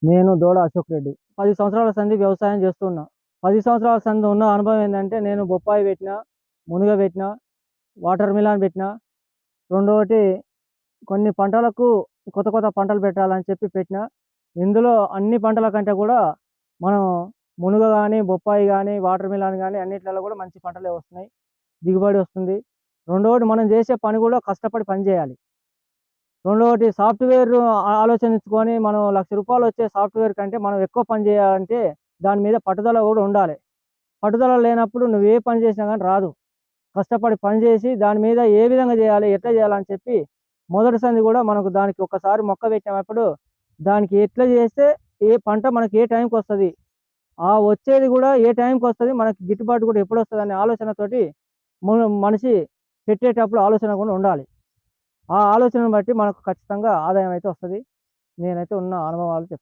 నేను దూడ అశోక్ రెడ్డి. 10 సంవత్సరాల సంధి వ్యవసాయం చేస్తున్నా. 10 సంవత్సరాల సంధి ఉన్న అనుభవం ఏందంటే, నేను బొప్పాయి పెట్టినా, మునగ పెట్టినా, వాటర్ మిలన్ పెట్టినా. రెండోటి కొన్ని పంటలకు కొత్త కొత్త పంటలు పెట్టాలని చెప్పి పెట్టినా. ఇందులో అన్ని పంటల కంటే కూడా మనం మునుగ గానీ, బొప్పాయి గానీ, వాటర్ మిలన్ గానీ అన్నిట్లలో కూడా మంచి పంటలే వస్తున్నాయి. దిగుబడి వస్తుంది. రెండోటి మనం చేసే పని కూడా కష్టపడి పని చేయాలి. రెండోటి సాఫ్ట్‌వేర్ ఆలోచించుకొని మనం రూ. 1,00,000 వచ్చే సాఫ్ట్‌వేర్ కంటే మనం ఎక్కువ పని చేయాలంటే దాని మీద పట్టుదల కూడా ఉండాలి. పట్టుదల లేనప్పుడు నువ్వు ఏ పని చేసినా గానీ రాదు. కష్టపడి పని చేసి దాని మీద ఏ విధంగా చేయాలి, ఎట్లా చేయాలని చెప్పి మొదటి సంది కూడా మనకు దానికి ఒకసారి మొక్క పెట్టినప్పుడు దానికి ఎట్లా చేస్తే ఏ పంట మనకి ఏ టైంకొస్తది, ఆ వచ్చేది కూడా ఏ టైంకొస్తది, మనకి గిట్టుబాటు కూడా ఎప్పుడొస్తదనే ఆలోచనతోటి మనిషి పెట్టేటప్పుడు ఆలోచన కూడా ఉండాలి. ఆ ఆలోచనను బట్టి మనకు ఖచ్చితంగా ఆదాయం అయితే వస్తది. నేనైతే ఉన్న అనుభవాలు చెప్తున్నా.